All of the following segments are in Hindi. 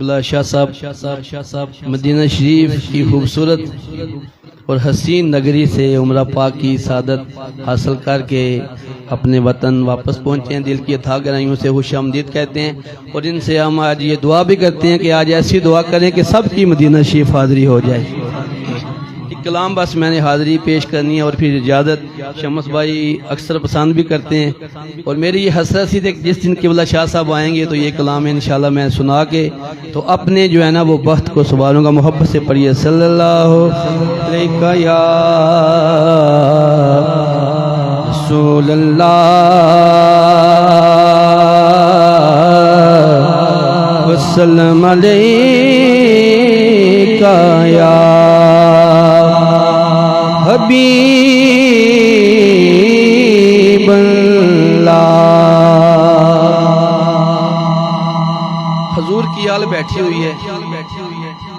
किबला शाह साहब मदीना शरीफ की खूबसूरत और हसीन नगरी से उम्रा पाक की सादत हासिल करके अपने वतन वापस पहुँचे हैं। दिल की अथाह गहराइयों से खुशामदीद कहते हैं और इनसे हम आज ये दुआ भी करते हैं कि आज ऐसी दुआ करें कि सबकी मदीना शरीफ हाज़री हो जाए। कलाम बस मैंने हाज़री पेश करनी है और फिर इजाज़त। शमस भाई अक्सर पसंद भी करते हैं और मेरी ये हसरत सी थी जिस दिन किबला शाह साहब आएंगे तो ये कलाम इंशाल्लाह मैं सुना के तो अपने जो है ना वो वक्त को संभालूंगा। मोहब्बत से पढ़िए सल्लल्लाहु अलैहि या रसूलल्लाह वसल्लम अलैका या हजूर की आल बैठी हुई है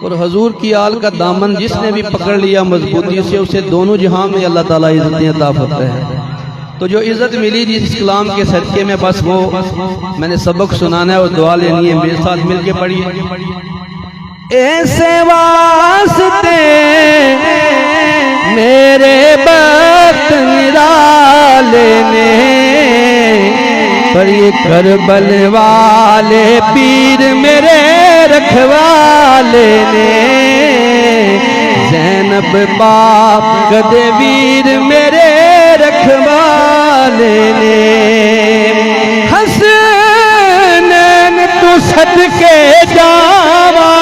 और हजूर की आल का दामन जिसने भी पकड़ लिया मजबूती से उसे दोनों जहां में अल्लाह ताला इज्जतें अता फरमाता है। तो जो इज्जत मिली जिस कलाम के सदके में बस वो मैंने सबक सुनाना है और दुआ लेनी है। मेरे साथ मिलके पढ़िए। ऐसे वास्ते मेरे बख्त निराले ने पर ये करबल वाले पीर मेरे रखवाले ने ज़ैनब बाप कदे वीर मेरे रखवाले ने हसनैन तू सदके जावा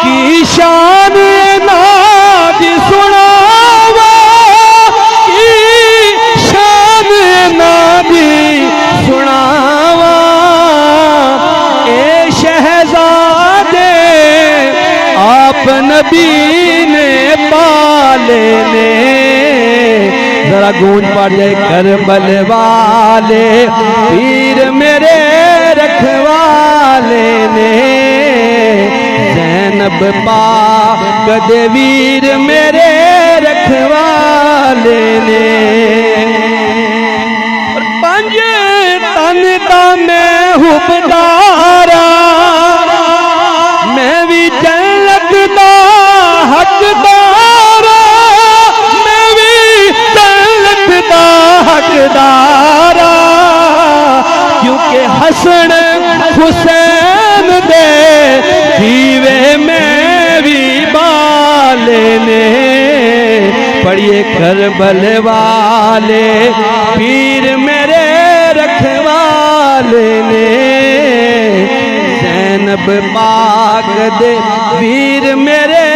की शान नादी सुनावा की शान नादी सुनावा ए शहजादे आप नबी ने पाले ने। जरा गूंज पड़ जाए करबल वाले पीर मेरे रखवाले ने ज़ैनब पाक कदे वीर मेरे रखवाले ने। और पंज तन का मैं हुबदारा मैं भी जन्नत दा हकदारा मैं भी जन्नत दा हकदारा क्योंकि हसन हुसैन दे दीवे में भी बाले ने। पढ़िए करबल वाले पीर मेरे रखवाले ने ज़ैनब पाक दे वीर मेरे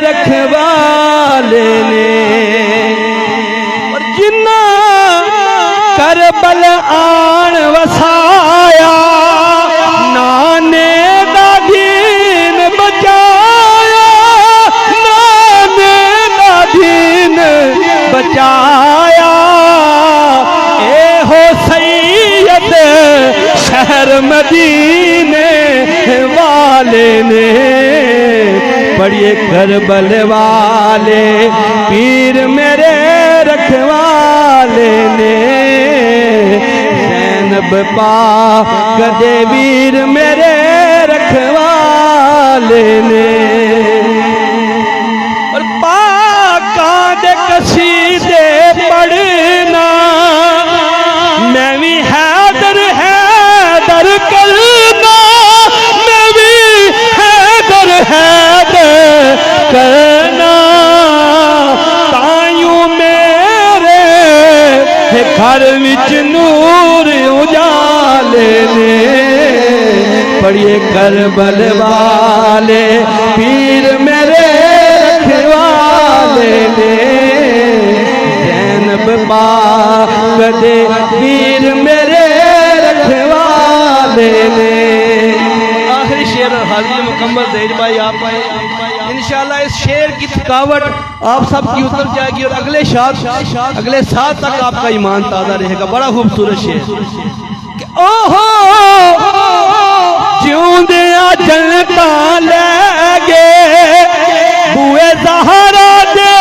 रखवाले ने। और जिन्ना करबल आन वसाया नाने दा दीन बचाया नाने दा दीन बचाया ए हो सैयद शहर मदीने वाले ने। पढ़िए करबल वाले पीर मेरे रखवाले ने ज़ैनब पाक कदे वीर मेरे रखवाले ने। और पाका दे कसीदे पढ़ना मैं भी हैदर हैदर करना मैं भी हैदर हैदर करना तायूं मेरे घर विच नूर उजाले ने। पढ़िए करबल वाले पीर मेरे रखवाले ने ज़ैनब पाक कदे वीर मेरे रखवाले ने। आखिरी शेर हाज़िर मुकम्मल ज़हीर भाई आप आए इंशाल्लाह इस शेर की थकावट आप सबकी उतर जाएगी और अगले साल तक आपका ईमान ताज़ा रहेगा। बड़ा खूबसूरत शेर। ओहो जिउंदियां जन्नता ले गए बुए ज़हरा दे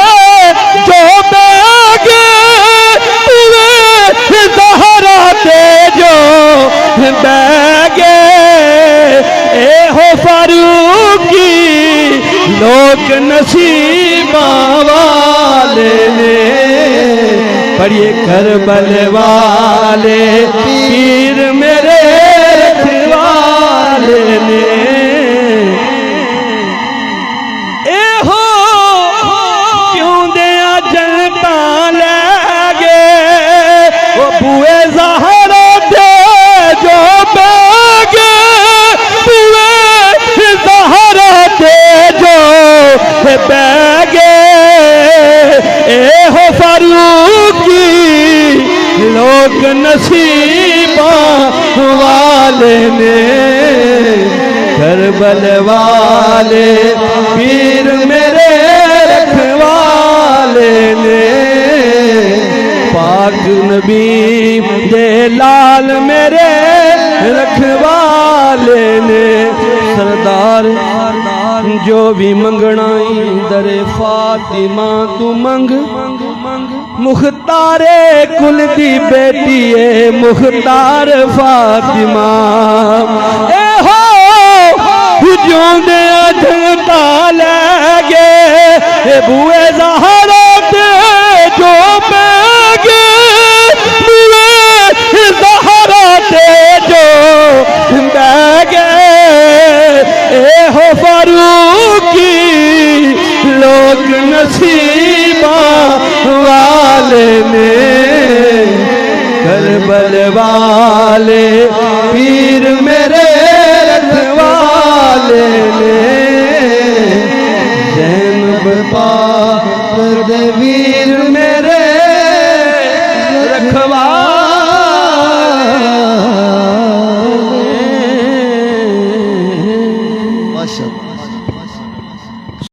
जो बैगे बुए ज़हरा दे जो बैगे ए हो फारूकी लोक नसीबा वाले ने पढ़िए करबल वाले पीर मेरे रखवाले ने ए हो क्यों दिया जनता ले गए वो बुए ज़हरा दे जो बैगे बुए ज़हरा दे जो बैगे ए हो फारूकी लोग नसीबा वाले ने करबल वाले पीर मेरे रखवाले ने पाक नबी दे लाल मेरे रखवाले ने सरदार जो भी मंगनाई दरे फातिमा तू मंग मुख्तारे कुल दी बेटी है मुख्तार फातिमा ए हो जोंदे जनता ले गए बुए ज़हरा दे जो बैगे बुए ज़हरा दे जो बैगे ए हो फारूकी लोग नसीबा वाले ने करबल वाले पीर मेरे रखवाले ने ज़ैनब पाक दे वीर मेरे रखवाले माशाअल्लाह।